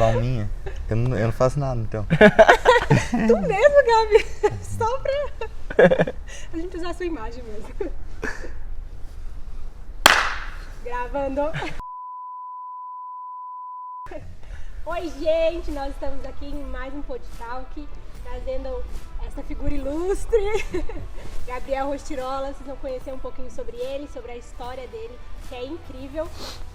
Palminha. Eu não faço nada, então. Tu mesmo, Gabi. Só pra a gente usar a sua imagem mesmo. Gravando. Oi, gente. Nós estamos aqui em mais um Podtalk, trazendo essa figura ilustre, Gabriel Rostirola. Vocês vão conhecer um pouquinho sobre ele, sobre a história dele, que é incrível.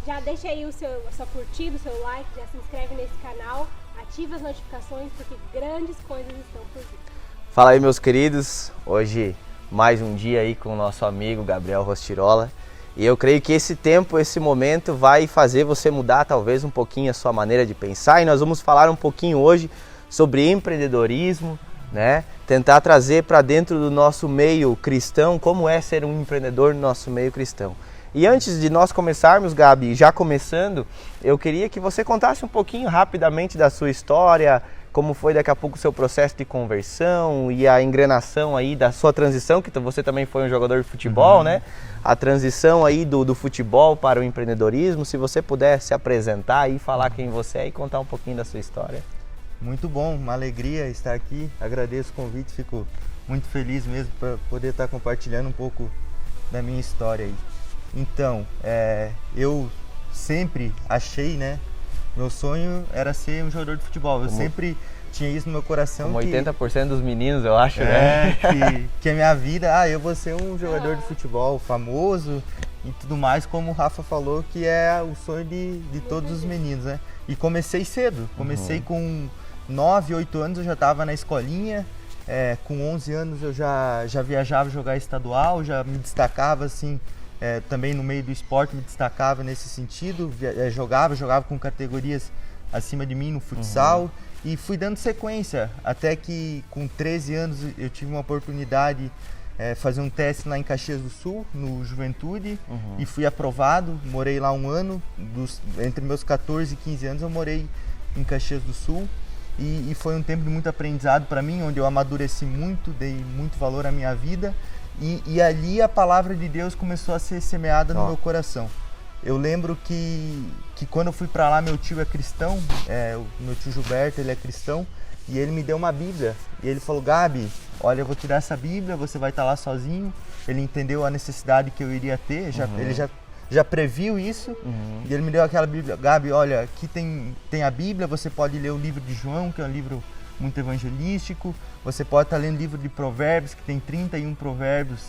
Já deixa aí a sua curtida, o seu like, já se inscreve nesse canal, ativa as notificações, porque grandes coisas estão por vir. Fala aí, meus queridos. Hoje mais um dia aí com o nosso amigo Gabriel Rostirola. E eu creio que esse tempo, esse momento vai fazer você mudar talvez um pouquinho a sua maneira de pensar. E nós vamos falar um pouquinho hoje sobre empreendedorismo, né? Tentar trazer para dentro do nosso meio cristão como é ser um empreendedor no nosso meio cristão. E antes de nós começarmos, Gabi, já começando, eu queria que você contasse um pouquinho rapidamente da sua história, como foi daqui a pouco o seu processo de conversão e a engrenação aí da sua transição, que você também foi um jogador de futebol, né? A transição aí do futebol para o empreendedorismo. Se você puder se apresentar e falar quem você é e contar um pouquinho da sua história. Muito bom, uma alegria estar aqui. Agradeço o convite, fico muito feliz mesmo para poder estar compartilhando um pouco da minha história aí. Então, eu sempre achei, né? Meu sonho era ser um jogador de futebol. Eu sempre tinha isso no meu coração. Como 80% dos meninos, eu acho, né? Que a minha vida, eu vou ser um jogador de futebol famoso e tudo mais, como o Rafa falou, que é o sonho de todos os meninos, né? E comecei cedo. Comecei com 9, 8 anos, eu já estava na escolinha. Com 11 anos eu já viajava jogar estadual, já me destacava assim. Também no meio do esporte me destacava nesse sentido, jogava com categorias acima de mim no futsal e fui dando sequência, até que com 13 anos eu tive uma oportunidade de fazer um teste lá em Caxias do Sul, no Juventude, e fui aprovado, morei lá um ano, entre meus 14 e 15 anos eu morei em Caxias do Sul e foi um tempo de muito aprendizado para mim, onde eu amadureci muito, dei muito valor à minha vida. E ali a palavra de Deus começou a ser semeada no meu coração. Eu lembro que quando eu fui para lá, meu tio é cristão, o meu tio Gilberto, ele é cristão, e ele me deu uma Bíblia. E ele falou: Gabi, olha, eu vou te dar essa Bíblia, você vai estar lá sozinho. Ele entendeu a necessidade que eu iria ter, ele já previu isso, e ele me deu aquela Bíblia. Gabi, olha, aqui tem a Bíblia, você pode ler o livro de João, que é um livro muito evangelístico. Você pode estar lendo livro de Provérbios, que tem 31 provérbios.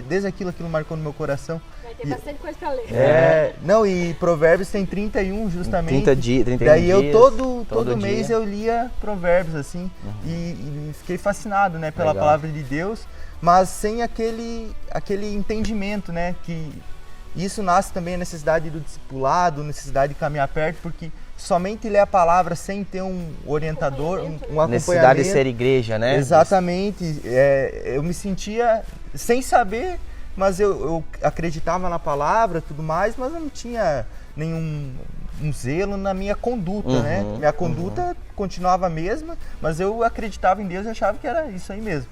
Desde aquilo marcou no meu coração. Vai ter bastante coisa pra ler. E Provérbios tem 31 justamente. 31 Daí dias, eu todo mês eu lia Provérbios assim e fiquei fascinado, né, pela palavra de Deus, mas sem aquele entendimento, né, que isso nasce também a necessidade do discipulado, necessidade de caminhar perto, porque somente ler a palavra sem ter um orientador, um acompanhamento. Necessidade de ser igreja, né? Exatamente. Eu me sentia sem saber, mas eu acreditava na palavra, tudo mais, mas eu não tinha nenhum zelo na minha conduta, né? Minha conduta continuava a mesma, mas eu acreditava em Deus e achava que era isso aí mesmo.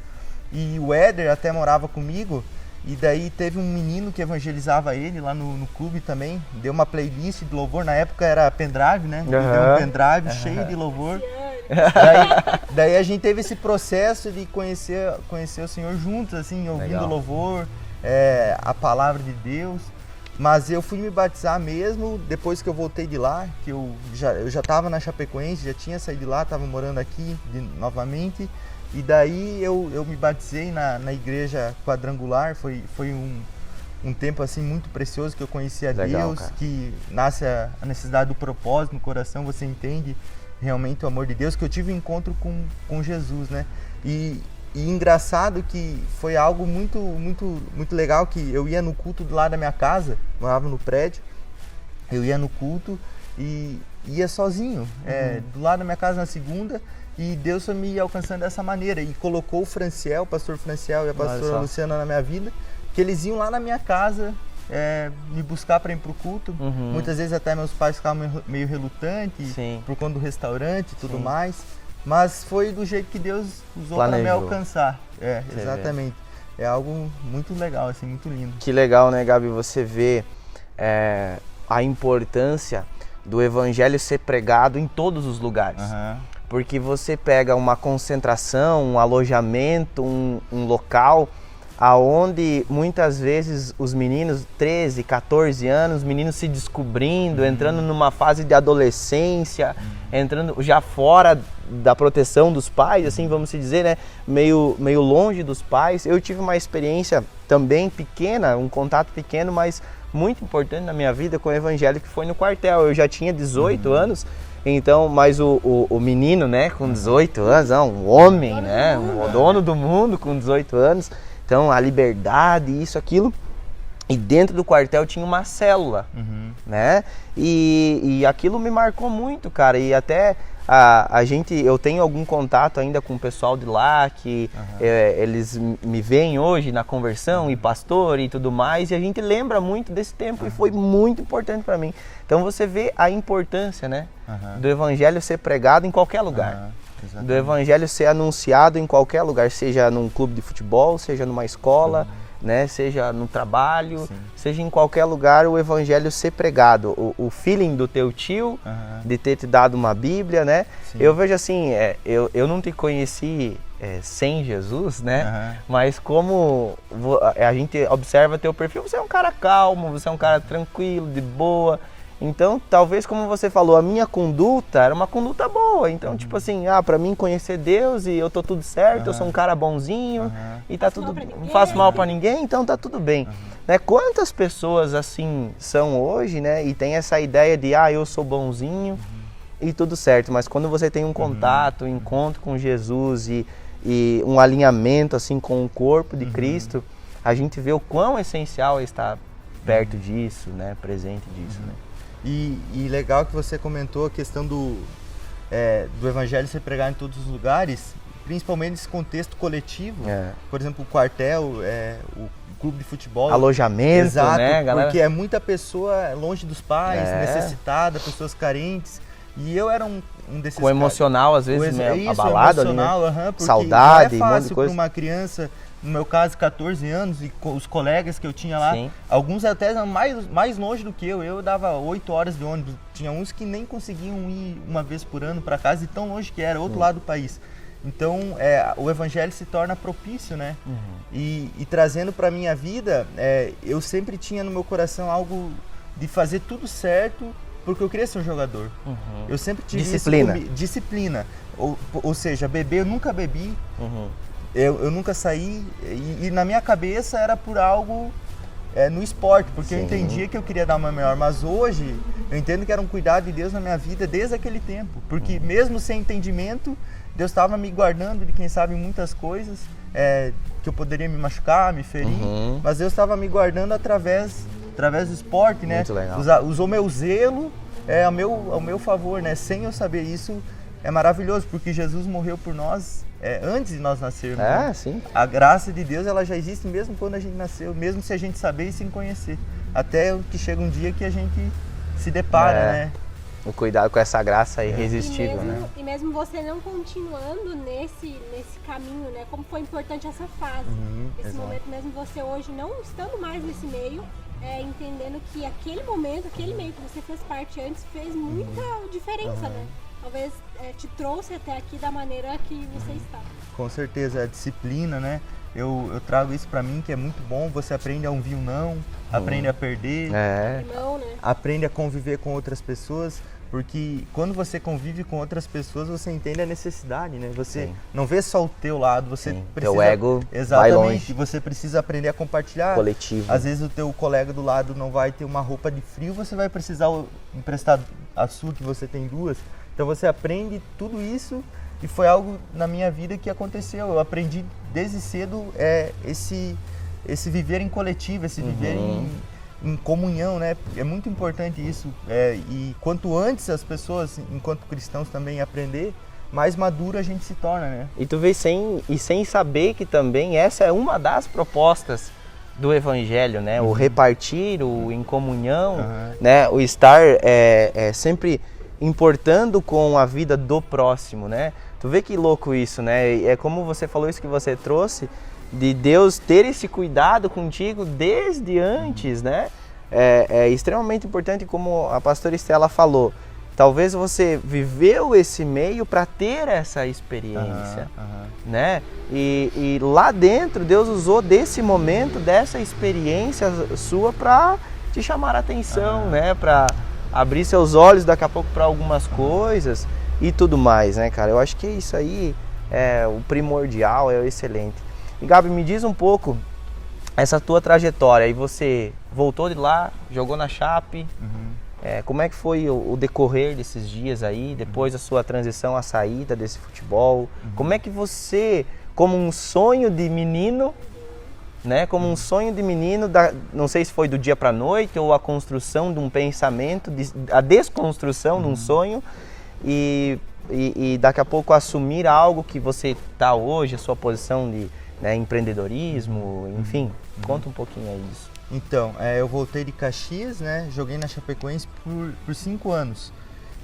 E o Éder até morava comigo. E daí teve um menino que evangelizava ele lá no clube também, deu uma playlist de louvor, na época era pendrive, né? Deu um pendrive cheio de louvor. Daí a gente teve esse processo de conhecer o Senhor juntos, assim, ouvindo louvor, a palavra de Deus. Mas eu fui me batizar mesmo depois que eu voltei de lá, que eu já estava na Chapecoense, já tinha saído de lá, estava morando aqui novamente. E daí eu me batizei na igreja quadrangular, foi um tempo assim muito precioso que eu conheci a Deus, cara. Que nasce a necessidade do propósito no coração, você entende realmente o amor de Deus, que eu tive um encontro com Jesus, né? E engraçado que foi algo muito, muito, muito legal, que eu ia no culto do lado da minha casa, morava no prédio, eu ia no culto e ia sozinho, do lado da minha casa na segunda. E Deus foi me alcançando dessa maneira e colocou o pastor Franciel e a pastora Luciana na minha vida, que eles iam lá na minha casa me buscar para ir pro culto. Muitas vezes até meus pais ficavam meio relutantes por conta do restaurante e tudo mais, mas foi do jeito que Deus usou para me alcançar. Exatamente. É algo muito legal, assim, muito lindo. Que legal, né, Gabi, você vê a importância do evangelho ser pregado em todos os lugares. Porque você pega uma concentração, um alojamento, um local aonde muitas vezes os meninos, 13, 14 anos, meninos se descobrindo, entrando numa fase de adolescência, entrando já fora da proteção dos pais, assim vamos dizer, né? Meio longe dos pais. Eu tive uma experiência também pequena, um contato pequeno, mas muito importante na minha vida com o evangelho, que foi no quartel. Eu já tinha 18 anos, então, mas o menino, né, com 18 anos, um homem, né, o dono do mundo com 18 anos, então a liberdade, isso, aquilo. E dentro do quartel tinha uma célula, né, e aquilo me marcou muito, cara, e até eu tenho algum contato ainda com o pessoal de lá, que eles me veem hoje na conversão, e pastor e tudo mais, e a gente lembra muito desse tempo, e foi muito importante para mim. Então você vê a importância, né, do evangelho ser pregado em qualquer lugar, do evangelho ser anunciado em qualquer lugar, seja num clube de futebol, seja numa escola, né, seja no trabalho, seja em qualquer lugar, o evangelho ser pregado. O feeling do teu tio, de ter te dado uma Bíblia, né? Eu vejo assim, eu não te conheci sem Jesus, né? Mas como a gente observa teu perfil, você é um cara calmo, você é um cara tranquilo, de boa. Então, talvez, como você falou, a minha conduta era uma conduta boa. Então, tipo assim, pra mim conhecer Deus e eu tô tudo certo, eu sou um cara bonzinho e tá tudo, não faço mal pra ninguém, então tá tudo bem. Né? Quantas pessoas assim são hoje, né? E tem essa ideia de, eu sou bonzinho e tudo certo. Mas quando você tem um contato, um encontro com Jesus e um alinhamento assim com o corpo de Cristo, a gente vê o quão essencial é estar perto disso, né? Presente disso, né? E legal que você comentou a questão do evangelho ser pregado em todos os lugares, principalmente nesse contexto coletivo. Por exemplo, o quartel, o clube de futebol. Alojamento, exato, né, galera? Porque é muita pessoa longe dos pais, necessitada, pessoas carentes. E eu era um desses com emocional, às vezes, meio abalado emocional, ali, né? Porque saudade, não é fácil para uma criança, no meu caso, 14 anos, e os colegas que eu tinha lá, alguns até mais longe do que eu dava 8 horas de ônibus. Tinha uns que nem conseguiam ir uma vez por ano para casa, e tão longe que era, outro lado do país. Então, o evangelho se torna propício, né? E trazendo para minha vida, eu sempre tinha no meu coração algo de fazer tudo certo, porque eu queria ser um jogador. Eu sempre tive disciplina. Ou seja, beber, eu nunca bebi, eu nunca saí, e na minha cabeça era por algo no esporte, porque eu entendia que eu queria dar uma melhor, mas hoje eu entendo que era um cuidado de Deus na minha vida desde aquele tempo, porque mesmo sem entendimento, Deus estava me guardando de, quem sabe, muitas coisas, que eu poderia me machucar, me ferir, mas Deus estava me guardando através do esporte, né? Muito legal. Usou meu zelo ao meu favor, né? Sem eu saber isso, é maravilhoso, porque Jesus morreu por nós antes de nós nascermos. Né? Sim. A graça de Deus, ela já existe mesmo quando a gente nasceu, mesmo se a gente saber e sem conhecer. Até que chega um dia que a gente se depara, né? O cuidado com essa graça irresistível, né? E mesmo você não continuando nesse caminho, né? Como foi importante essa fase, esse momento, mesmo você hoje não estando mais nesse meio, entendendo que aquele momento, aquele meio que você fez parte antes fez muita diferença, né? Talvez te trouxe até aqui da maneira que você está. Com certeza, a disciplina, né? Eu trago isso pra mim, que é muito bom. Você aprende a ouvir um não, aprende a perder, Não, né? aprende a conviver com outras pessoas, porque quando você convive com outras pessoas, você entende a necessidade, né? Você não vê só o teu lado, você precisa... Teu ego exatamente, vai longe. Você precisa aprender a compartilhar. Coletivo. Às vezes o teu colega do lado não vai ter uma roupa de frio, você vai precisar emprestar a sua, que você tem duas. Então você aprende tudo isso, e foi algo na minha vida que aconteceu. Eu aprendi desde cedo esse viver em coletivo, esse viver em comunhão, né? É muito importante isso. E quanto antes as pessoas, enquanto cristãos, também aprender, mais maduro a gente se torna, né? E tu vê sem saber que também essa é uma das propostas do evangelho, né? O repartir, o em comunhão, né? O estar sempre importando com a vida do próximo, né? Tu vê que louco isso, né? É como você falou, isso que você trouxe, de Deus ter esse cuidado contigo desde antes, né? é extremamente importante, como a pastora Estela falou. Talvez você viveu esse meio para ter essa experiência, né? E lá dentro Deus usou desse momento, dessa experiência sua para te chamar a atenção, né? Para abrir seus olhos daqui a pouco para algumas coisas e tudo mais, né, cara? Eu acho que isso aí é o primordial, é o excelente. E Gabi, me diz um pouco essa tua trajetória. Aí você voltou de lá, jogou na Chape. Como é que foi o decorrer desses dias aí, depois da sua transição, a saída desse futebol? Como é que você, como um sonho de menino, né? Como um sonho de menino, não sei se foi do dia para a noite ou a construção de um pensamento, a desconstrução de um sonho e daqui a pouco assumir algo que você está hoje, a sua posição de empreendedorismo, enfim, conta um pouquinho aí disso. Então, eu voltei de Caxias, né? Joguei na Chapecoense por 5 anos.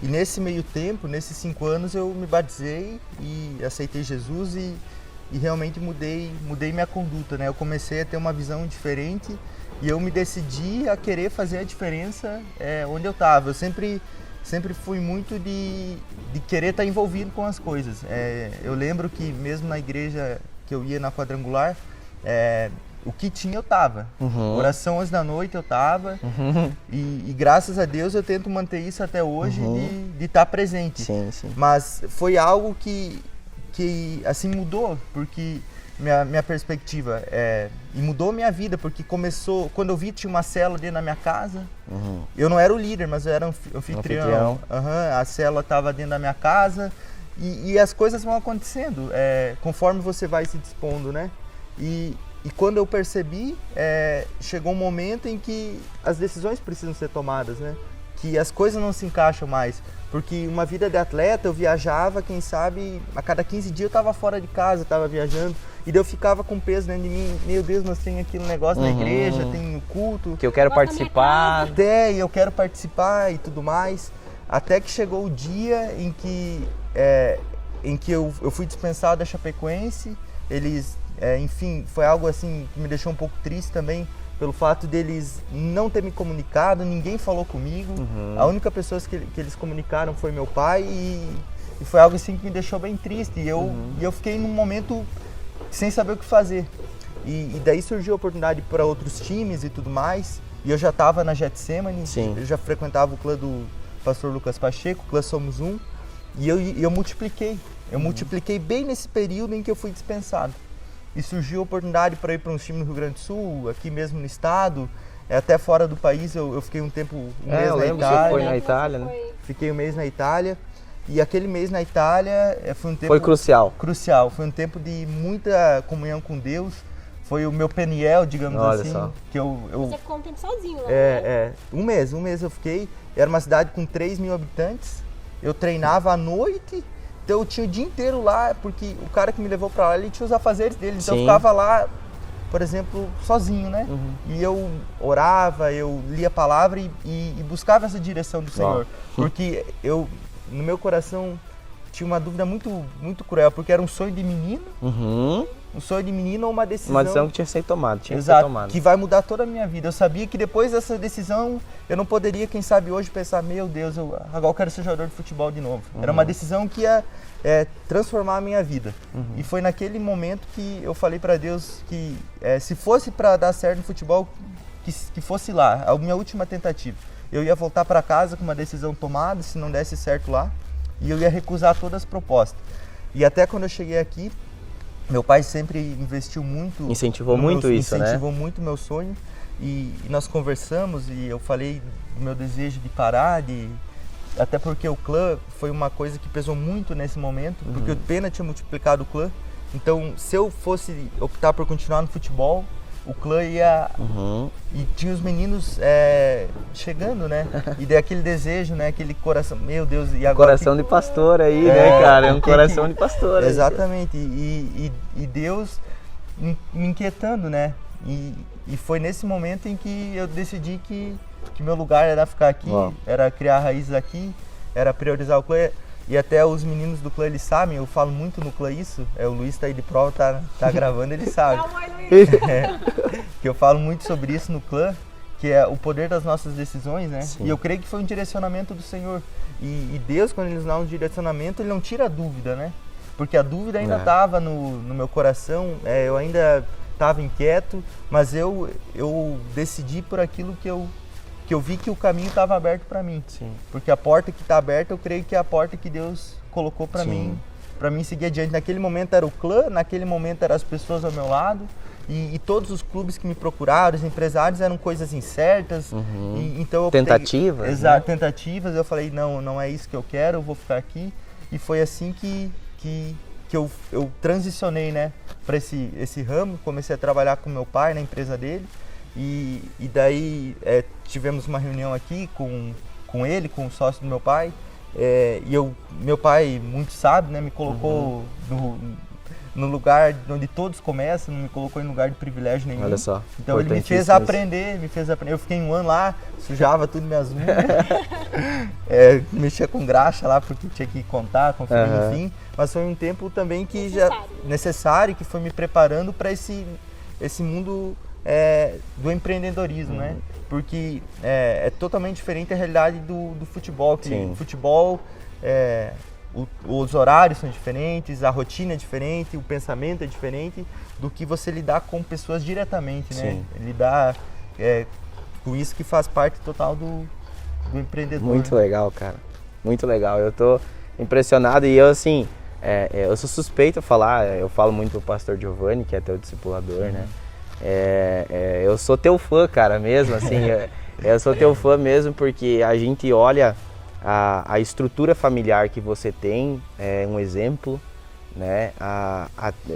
E nesse meio tempo, nesses 5 anos, eu me batizei e aceitei Jesus e realmente mudei minha conduta, né? Eu comecei a ter uma visão diferente e eu me decidi a querer fazer a diferença onde eu estava. Eu sempre fui muito de querer estar envolvido com as coisas. Eu lembro que mesmo na igreja que eu ia na Quadrangular, o que tinha eu tava. Oração às da noite eu tava. E graças a Deus eu tento manter isso até hoje de estar presente. Sim. Mas foi algo que assim mudou, porque minha perspectiva e mudou minha vida, porque começou, quando eu vi tinha uma célula dentro da minha casa. Eu não era o líder, mas eu era anfitrião. A célula estava dentro da minha casa e as coisas vão acontecendo conforme você vai se dispondo, né? E quando eu percebi, chegou um momento em que as decisões precisam ser tomadas, né? Que as coisas não se encaixam mais. Porque uma vida de atleta, eu viajava, quem sabe, a cada 15 dias eu estava fora de casa, estava viajando. E daí eu ficava com peso dentro de mim. Meu Deus, nós temos aqui um negócio na igreja, tem o culto. Que eu quero participar. E eu quero participar e tudo mais. Até que chegou o dia em que eu fui dispensado da Chapecoense. Eles... enfim, foi algo assim que me deixou um pouco triste também, pelo fato deles não ter me comunicado, ninguém falou comigo. A única pessoa que eles comunicaram foi meu pai e foi algo assim que me deixou bem triste. E eu fiquei num momento sem saber o que fazer. E daí surgiu a oportunidade para outros times e tudo mais. E eu já estava na Getsemane, eu já frequentava o clã do pastor Lucas Pacheco, o clã Somos Um. E eu multipliquei. Eu multipliquei bem nesse período em que eu fui dispensado. E surgiu a oportunidade para ir para um time no Rio Grande do Sul, aqui mesmo no estado, até fora do país. Eu fiquei um tempo, mês na Itália. Você foi na Itália, né? Fiquei um mês na Itália. E aquele mês na Itália foi um tempo... Foi crucial. Crucial. Foi um tempo de muita comunhão com Deus. Foi o meu Peniel, digamos assim. Só. Que Você ficou um tempo sozinho lá, né? Um mês eu fiquei. Era uma cidade com 3 mil habitantes. Eu treinava à noite. Então eu tinha o dia inteiro lá, porque o cara que me levou pra lá, ele tinha os afazeres dele. Então eu ficava lá, por exemplo, sozinho, né? E eu orava, eu lia a palavra e buscava essa direção do Senhor. Porque no meu coração, tinha uma dúvida muito, muito cruel, porque era um sonho de menino. Um sonho de menino ou uma decisão... Uma decisão que tinha que ser tomada. Exato, que vai mudar toda a minha vida. Eu sabia que depois dessa decisão, eu não poderia, quem sabe hoje, pensar, meu Deus, agora eu quero ser jogador de futebol de novo. Era uma decisão que ia transformar a minha vida. E foi naquele momento que eu falei para Deus que se fosse para dar certo no futebol, que fosse lá, a minha última tentativa. Eu ia voltar para casa com uma decisão tomada, se não desse certo lá, e eu ia recusar todas as propostas. E até quando eu cheguei aqui, meu pai sempre investiu muito... Incentivou muito isso, né? Incentivou muito o meu sonho. E nós conversamos e eu falei do meu desejo de parar, até porque o clã foi uma coisa que pesou muito nesse momento, porque o Pena tinha multiplicado o clã. Então, se eu fosse optar por continuar no futebol, o clã ia... E tinha os meninos chegando, né? E daí aquele desejo, né? Aquele coração, meu Deus, e agora... Coração de pastor aí, né, cara? É um coração de pastor. Exatamente. E Deus me inquietando, né? E foi nesse momento em que eu decidi que meu lugar era ficar aqui, era criar raízes aqui, era priorizar o clã. E até os meninos do clã, eles sabem, eu falo muito no clã isso, o Luiz tá aí de prova, tá gravando, ele sabe. Que eu falo muito sobre isso no clã, que é o poder das nossas decisões, né? Sim. E eu creio que foi um direcionamento do Senhor. E Deus, quando Ele nos dá um direcionamento, Ele não tira a dúvida, né? Porque a dúvida ainda estava no meu coração, eu ainda estava inquieto, mas eu decidi por aquilo que eu vi que o caminho estava aberto para mim. Sim. Porque a porta que está aberta, eu creio que é a porta que Deus colocou para mim seguir adiante. Naquele momento era o clã, naquele momento eram as pessoas ao meu lado, e todos os clubes que me procuraram, os empresários, eram coisas incertas. Então eu tentativas. Exato, né? tentativas. Eu falei, não é isso que eu quero, eu vou ficar aqui. E foi assim que eu transicionei, né, para esse ramo. Comecei a trabalhar com meu pai na empresa dele. E daí tivemos uma reunião aqui com ele, com o sócio do meu pai. Meu pai, muito sábio, né, me colocou no lugar onde todos começam, não me colocou em lugar de privilégio nenhum. Olha só. Então ele me fez aprender, Eu fiquei um ano lá, sujava tudo minhas unhas, mexia com graxa lá porque tinha que contar, conferir, enfim. Mas foi um tempo também que necessário, que foi me preparando para esse mundo do empreendedorismo, né? Porque é totalmente diferente a realidade do futebol. O futebol, os horários são diferentes, a rotina é diferente, o pensamento é diferente do que você lidar com pessoas diretamente, né? Lidar com isso que faz parte total do empreendedor. Muito legal, cara. Muito legal. Eu tô impressionado e eu, assim, eu sou suspeito a falar, eu falo muito pro pastor Giovanni, que é teu discipulador, né? Eu sou teu fã, cara, mesmo, assim, eu sou teu fã mesmo porque a gente olha a estrutura familiar que você tem, é um exemplo, né,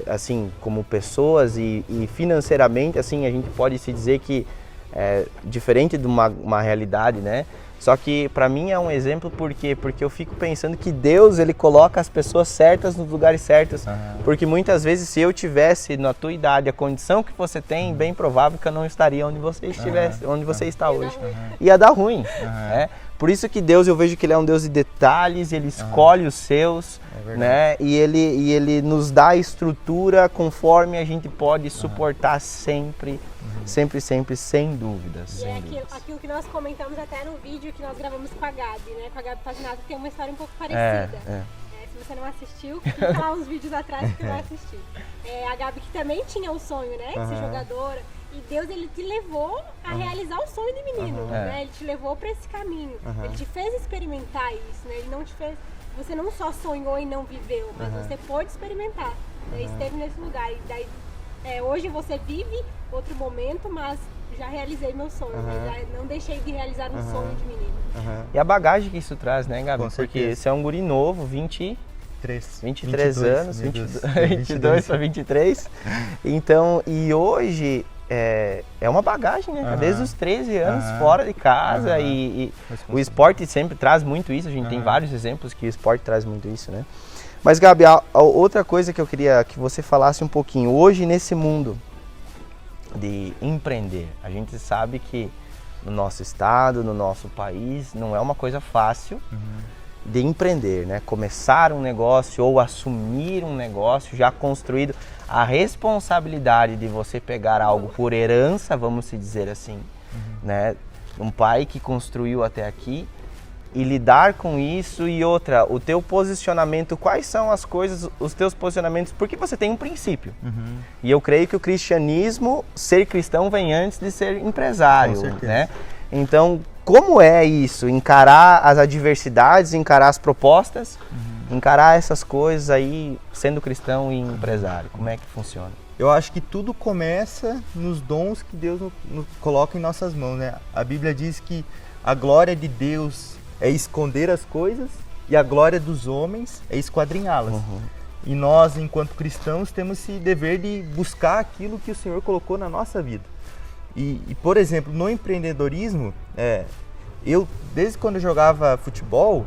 assim, como pessoas e financeiramente, assim, a gente pode se dizer que é diferente de uma realidade, né, só que para mim é um exemplo porque eu fico pensando que Deus, Ele coloca as pessoas certas nos lugares certos, porque muitas vezes se eu tivesse na tua idade a condição que você tem, bem provável que eu não estaria onde você estivesse, onde você está hoje. Ia dar ruim, né? Por isso que Deus, eu vejo que Ele é um Deus de detalhes, Ele escolhe os seus, né? E ele nos dá a estrutura conforme a gente pode suportar sempre, sempre, sem dúvidas. Aquilo que nós comentamos até no vídeo que nós gravamos com a Gabi, né? Com a Gabi Paginato, que tem uma história um pouco parecida. Se você não assistiu, fica lá uns vídeos atrás que você vai assistir. A Gabi que também tinha o sonho, né? De ser jogadora. E Deus, Ele te levou a realizar o sonho de menino, né? Ele te levou para esse caminho. Ele te fez experimentar isso, né? Ele não te fez... Você não só sonhou e não viveu, mas você pôde experimentar. Né? Esteve nesse lugar. E daí, hoje você vive outro momento, mas já realizei meu sonho. Né? Já não deixei de realizar um sonho de menino. E a bagagem que isso traz, né, Gabi? Com Porque certeza. você é um guri novo, 23 anos, 22 para 23. Então, e hoje... É uma bagagem, né? Desde os 13 anos fora de casa e o esporte sempre traz muito isso, a gente tem vários exemplos que o esporte traz muito isso, né? Mas, Gabi, a outra coisa que eu queria que você falasse um pouquinho, hoje nesse mundo de empreender, a gente sabe que no nosso estado, no nosso país, não é uma coisa fácil de empreender, né? Começar um negócio ou assumir um negócio já construído, a responsabilidade de você pegar algo por herança, vamos se dizer assim, né? Um pai que construiu até aqui e lidar com isso. E outra, o teu posicionamento, quais são as coisas, os teus posicionamentos, porque você tem um princípio. E eu creio que o cristianismo, ser cristão vem antes de ser empresário, né? Então, como é isso? Encarar as adversidades, encarar as propostas, encarar essas coisas aí, sendo cristão e empresário. Como é que funciona? Eu acho que tudo começa nos dons que Deus nos coloca em nossas mãos, né? A Bíblia diz que a glória de Deus é esconder as coisas e a glória dos homens é esquadrinhá-las. E nós, enquanto cristãos, temos esse dever de buscar aquilo que o Senhor colocou na nossa vida. E por exemplo, no empreendedorismo, eu, desde quando eu jogava futebol,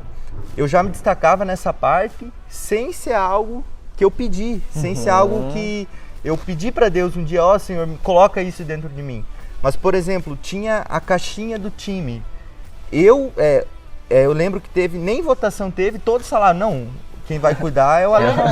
eu já me destacava nessa parte sem ser algo que eu pedi, sem ser algo que eu pedi para Deus um dia, Senhor, coloca isso dentro de mim. Mas, por exemplo, tinha a caixinha do time. Eu lembro que nem votação teve, todos falaram, não, quem vai cuidar é o Alemão.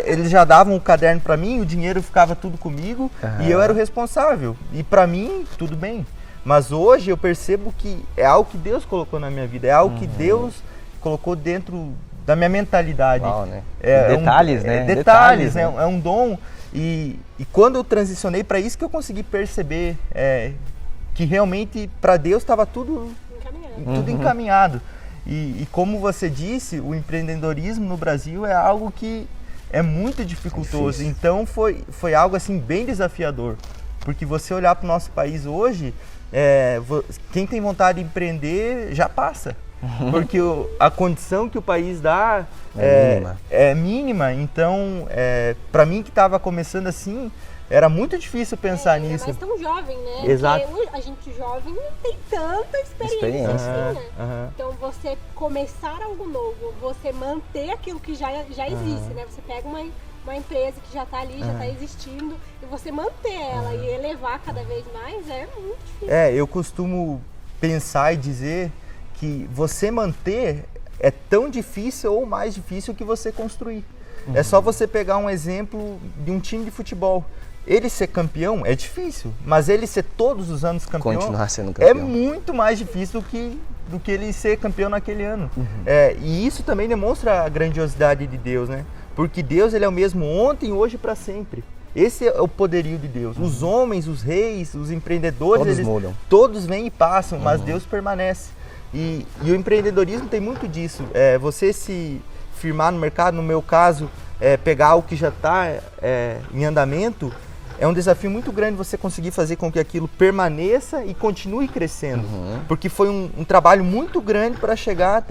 Eles já davam o caderno para mim, o dinheiro ficava tudo comigo e eu era o responsável. E para mim, tudo bem. Mas hoje eu percebo que é algo que Deus colocou na minha vida, é algo que Deus colocou dentro da minha mentalidade. Uau, né? Detalhes, né? Detalhes, né? É um dom. E quando eu transicionei para isso que eu consegui perceber que realmente para Deus estava tudo encaminhado. E como você disse, o empreendedorismo no Brasil é algo que é muito dificultoso. Difícil. Então foi algo assim bem desafiador. Porque você olhar para o nosso país hoje, quem tem vontade de empreender já passa. Porque a condição que o país dá é mínima. Então, para mim que estava começando assim, era muito difícil pensar nisso. Mas tão jovem, né? Exato. Porque a gente jovem não tem tanta experiência assim, né? Então, você começar algo novo, você manter aquilo que já existe, né? Você pega uma empresa que já está ali, já está existindo, e você manter ela e elevar cada vez mais é muito difícil. Eu costumo pensar e dizer que você manter é tão difícil ou mais difícil que você construir. É só você pegar um exemplo de um time de futebol. Ele ser campeão é difícil, mas ele ser todos os anos campeão, continuar sendo campeão é muito mais difícil do que ele ser campeão naquele ano. E isso também demonstra a grandiosidade de Deus, né? Porque Deus ele é o mesmo ontem, hoje e para sempre. Esse é o poderio de Deus. Os homens, os reis, os empreendedores, todos eles mudam. Todos vêm e passam, mas Deus permanece. E o empreendedorismo tem muito disso. Você se firmar no mercado, no meu caso, pegar algo que já está em andamento, é um desafio muito grande você conseguir fazer com que aquilo permaneça e continue crescendo. Porque foi um trabalho muito grande para chegar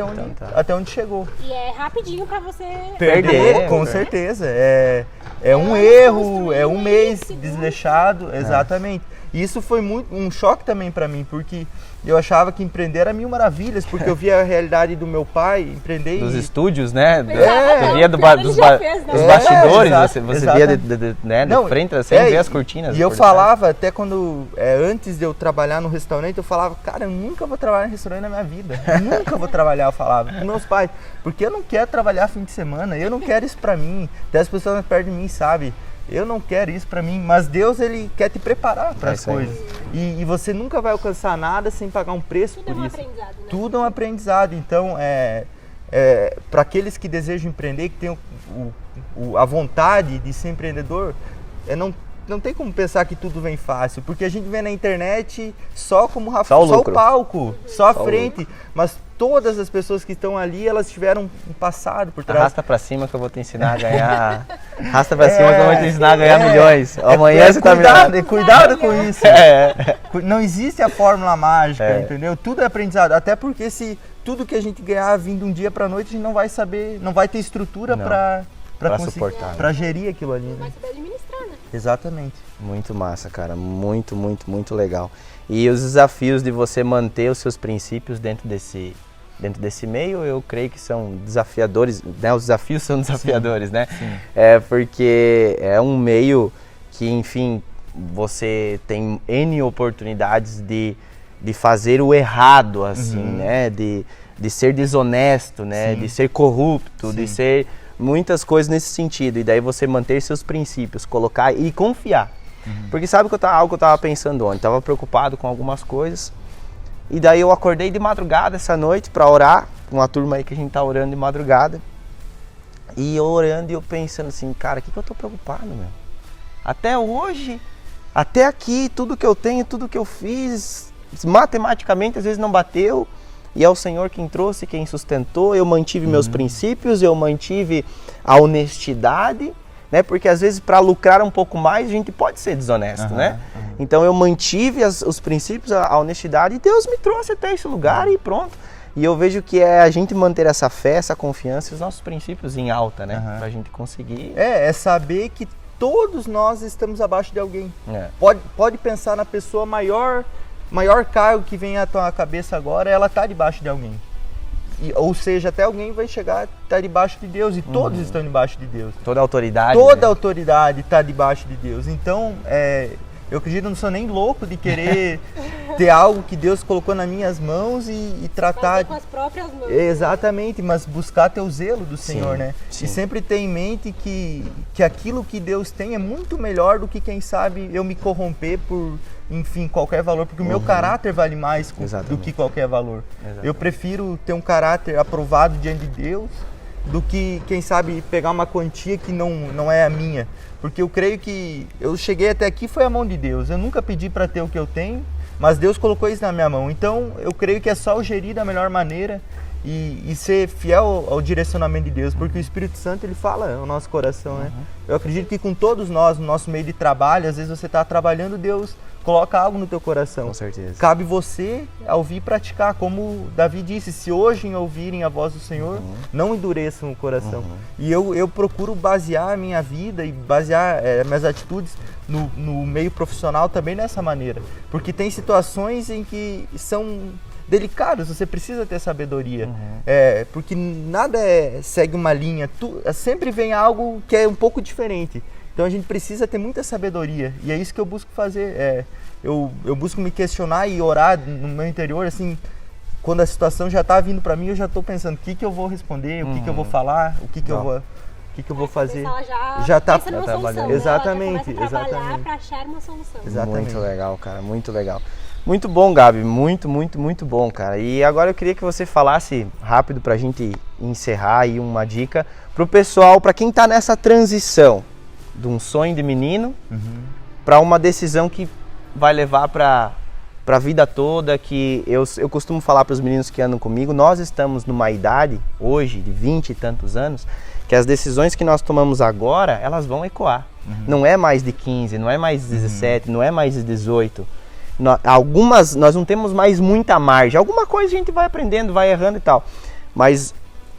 até onde chegou. E é rapidinho para você perder, com certeza. É um erro, é um mês desleixado, exatamente. E isso foi um choque também para mim, porque eu achava que empreender era mil maravilhas, porque eu via a realidade do meu pai empreender. Dos estúdios, né? Você via dos bastidores, você via de frente, você vê as cortinas. E eu falava, até quando, antes de eu trabalhar no restaurante, eu falava, cara, eu nunca vou trabalhar em restaurante na minha vida. Nunca vou trabalhar, eu falava, com meus pais. Porque eu não quero trabalhar fim de semana, eu não quero isso pra mim. Até as pessoas perto de mim sabem. Eu não quero isso pra mim, mas Deus ele quer te preparar para as coisas. E você nunca vai alcançar nada sem pagar um preço por isso. Aprendizado, né? Tudo é um aprendizado. Então, para aqueles que desejam empreender, que têm a vontade de ser empreendedor, não tem como pensar que tudo vem fácil, porque a gente vê na internet só como só o palco, só a frente, mas todas as pessoas que estão ali, elas tiveram um passado por trás. Arrasta pra cima que eu vou te ensinar a ganhar. Arrasta pra cima que eu vou te ensinar a ganhar milhões. Amanhã você tá me Cuidado com isso. Não existe a fórmula mágica, entendeu? Tudo é aprendizado. Até porque se tudo que a gente ganhar vindo um dia pra noite, a gente não vai saber, não vai ter estrutura pra suportar, pra gerir aquilo ali. Não vai saber administrar, né? Exatamente. Muito massa, cara. Muito, muito, muito legal. E os desafios de você manter os seus princípios dentro desse meio, eu creio que são desafiadores, né? Os desafios são desafiadores, né? Sim. Porque é um meio que, enfim, você tem N oportunidades de fazer o errado, assim, né? De ser desonesto, né? De ser corrupto, de ser muitas coisas nesse sentido. E daí você manter seus princípios, colocar e confiar. Porque sabe algo que eu estava pensando ontem? Estava preocupado com algumas coisas. E daí eu acordei de madrugada essa noite para orar, com uma turma aí que a gente tá orando de madrugada. E eu orando e eu pensando assim, cara, o que eu tô preocupado, meu? Até hoje, até aqui, tudo que eu tenho, tudo que eu fiz, matematicamente às vezes não bateu. E é o Senhor quem trouxe, quem sustentou. Eu mantive meus princípios, eu mantive a honestidade, né? Porque às vezes para lucrar um pouco mais a gente pode ser desonesto, né? Então eu mantive os princípios, a honestidade, e Deus me trouxe até esse lugar e pronto. E eu vejo que é a gente manter essa fé, essa confiança e os nossos princípios em alta, né? Pra gente conseguir... É saber que todos nós estamos abaixo de alguém. Pode pensar na pessoa maior cargo que vem à tua cabeça agora, ela tá debaixo de alguém. Ou seja, até alguém vai chegar, tá debaixo de Deus, e todos estão debaixo de Deus. Toda autoridade. Toda autoridade está debaixo de Deus. Então, eu acredito, eu não sou nem louco de querer ter algo que Deus colocou nas minhas mãos e tratar... Fazer com as próprias mãos. Exatamente, mas buscar ter o zelo do Senhor, né? sim. E sempre ter em mente que aquilo que Deus tem é muito melhor do que, quem sabe, eu me corromper por, enfim, qualquer valor, porque o meu caráter vale mais do que qualquer valor. Exatamente. Eu prefiro ter um caráter aprovado diante de Deus do que, quem sabe, pegar uma quantia que não é a minha. Porque eu creio que eu cheguei até aqui foi a mão de Deus. Eu nunca pedi para ter o que eu tenho, mas Deus colocou isso na minha mão. Então, eu creio que é só eu gerir da melhor maneira e ser fiel ao direcionamento de Deus, porque o Espírito Santo, ele fala no nosso coração, né? Eu acredito que com todos nós, no nosso meio de trabalho, às vezes você está trabalhando, Deus coloca algo no teu coração. Com certeza. Cabe você a ouvir e praticar, como Davi disse, se hoje ouvirem a voz do Senhor, não endureçam o coração. E eu procuro basear a minha vida e basear minhas atitudes no meio profissional também dessa maneira. Porque tem situações em que são delicadas, você precisa ter sabedoria. Porque nada segue uma linha, sempre vem algo que é um pouco diferente. Então a gente precisa ter muita sabedoria, e é isso que eu busco fazer. Eu busco me questionar e orar no meu interior, assim, quando a situação já está vindo para mim, eu já estou pensando o que eu vou responder, o que eu vou falar, o que eu vou fazer. Já está trabalhando. Exatamente, Ela já começa a trabalhar exatamente. para achar uma solução. Exatamente. Muito legal, cara, muito legal. Muito bom, Gabi, muito bom, cara. E agora eu queria que você falasse rápido pra gente encerrar aí uma dica pro pessoal, pra quem tá nessa transição de um sonho de menino para uma decisão que vai levar para a vida toda, que eu costumo falar para os meninos que andam comigo, nós estamos numa idade, hoje, de 20 e tantos anos, que as decisões que nós tomamos agora, elas vão ecoar. Não é mais de 15, não é mais de 17, não é mais de 18. Nós não temos mais muita margem. Alguma coisa a gente vai aprendendo, vai errando e tal. Mas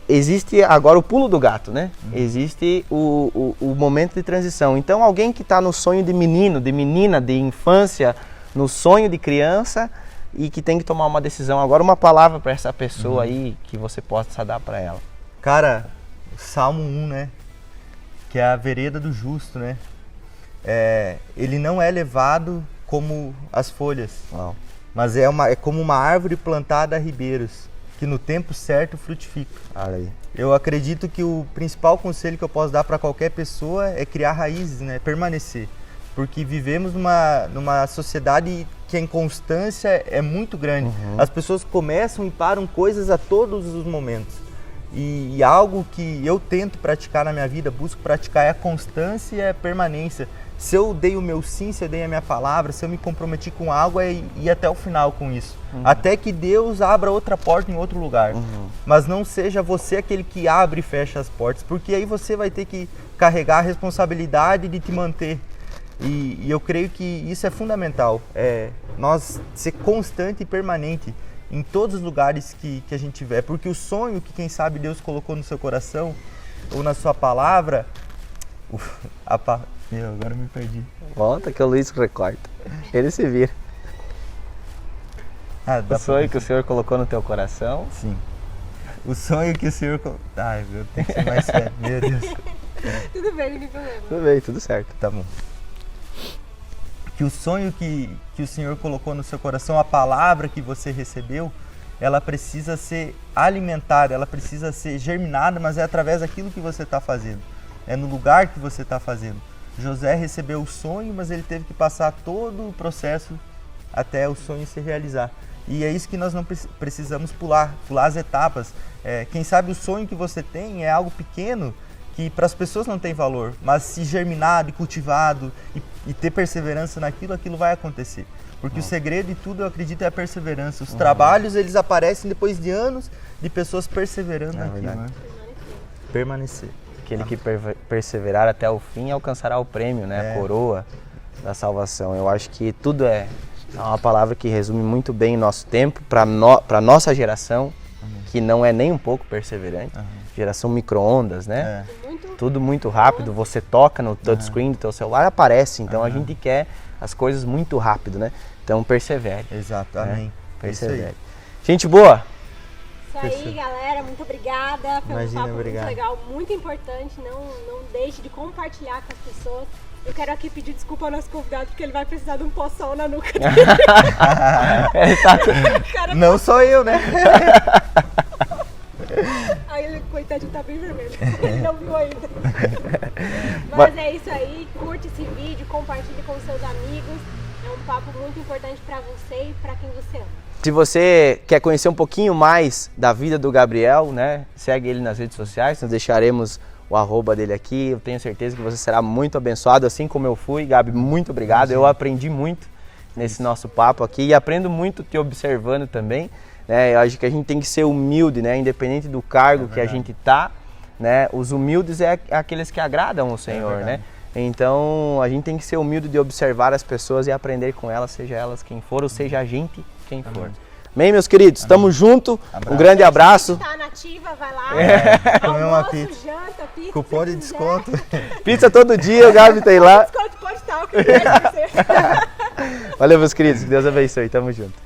existe agora o pulo do gato, né? Existe o momento de transição. Então, alguém que está no sonho de menino, de menina, de infância, no sonho de criança e que tem que tomar uma decisão. Agora, uma palavra para essa pessoa aí que você possa dar para ela. Cara, Salmo 1, né? Que é a vereda do justo, né? Ele não é levado como as folhas, mas é como uma árvore plantada a ribeiros, que no tempo certo frutifica. Olha aí. Eu acredito que o principal conselho que eu posso dar para qualquer pessoa é criar raízes, né? Permanecer. Porque vivemos numa sociedade que a inconstância é muito grande. As pessoas começam e param coisas a todos os momentos. E algo que eu tento praticar na minha vida, busco praticar, é a constância e a permanência. Se eu dei o meu sim, se eu dei a minha palavra, se eu me comprometi com algo, é ir até o final com isso. Até que Deus abra outra porta em outro lugar. Mas não seja você aquele que abre e fecha as portas, porque aí você vai ter que carregar a responsabilidade de te manter. E eu creio que isso é fundamental. Nós ser constante e permanente em todos os lugares que a gente tiver. Porque o sonho que, quem sabe, Deus colocou no seu coração ou na sua palavra... agora eu me perdi. Volta que o Luiz recorta. Ele se vira. O sonho que o Senhor colocou no teu coração. Sim. O sonho que o Senhor... eu tenho que ser mais sério. Meu Deus. Tudo bem, não tem problema. Tudo bem, tudo certo. Tá bom. Que o sonho que o Senhor colocou no seu coração, a palavra que você recebeu, ela precisa ser alimentada, ela precisa ser germinada, mas é através daquilo que você está fazendo. É no lugar que você está fazendo. José recebeu o sonho, mas ele teve que passar todo o processo até o sonho se realizar. E é isso que nós não precisamos pular as etapas. Quem sabe o sonho que você tem é algo pequeno, que para as pessoas não tem valor, mas se germinado e cultivado e ter perseverança naquilo, aquilo vai acontecer. Porque o segredo de tudo, eu acredito, é a perseverança. Os trabalhos, eles aparecem depois de anos de pessoas perseverando naquilo. Né? Permanecer. Aquele que perseverar até o fim alcançará o prêmio, né? A coroa da salvação. Eu acho que tudo é uma palavra que resume muito bem o nosso tempo, para a nossa geração, que não é nem um pouco perseverante. Geração micro-ondas, né? Tudo muito rápido, você toca no touchscreen do teu celular, aparece. Então a gente quer as coisas muito rápido, né? Então persevere. Exatamente. Né? Persevere. Gente boa! Isso aí, galera. Muito obrigada. Foi um papo muito legal, muito importante. Não deixe de compartilhar com as pessoas. Eu quero aqui pedir desculpa ao nosso convidado, porque ele vai precisar de um pó-sol na nuca dele. Não sou eu, né? Aí ele, coitadinho, tá bem vermelho. Ele não viu ainda. Mas é isso aí. Curte esse vídeo, compartilhe com seus amigos. É um papo muito importante pra você e pra quem você ama. Se você quer conhecer um pouquinho mais da vida do Gabriel, né? Segue ele nas redes sociais, nós deixaremos o arroba dele aqui. Eu tenho certeza que você será muito abençoado, assim como eu fui. Gabi, muito obrigado. Eu aprendi muito nesse nosso papo aqui e aprendo muito te observando também. Né? Eu acho que a gente tem que ser humilde, né? Independente do cargo que a gente tá, né? Os humildes é aqueles que agradam o Senhor, né? Então a gente tem que ser humilde de observar as pessoas e aprender com elas, seja elas quem for, ou seja a gente quem for. Amém, meus queridos? Tamo junto. Um grande abraço. Tá nativa, vai lá. Comer uma Almoço, pizza. janta, pizza. Cupom de se desconto. Pizza todo dia, o Gabi tem lá. Desconto pode estar, o que 10%. Valeu, meus queridos. Que Deus abençoe. Tamo junto.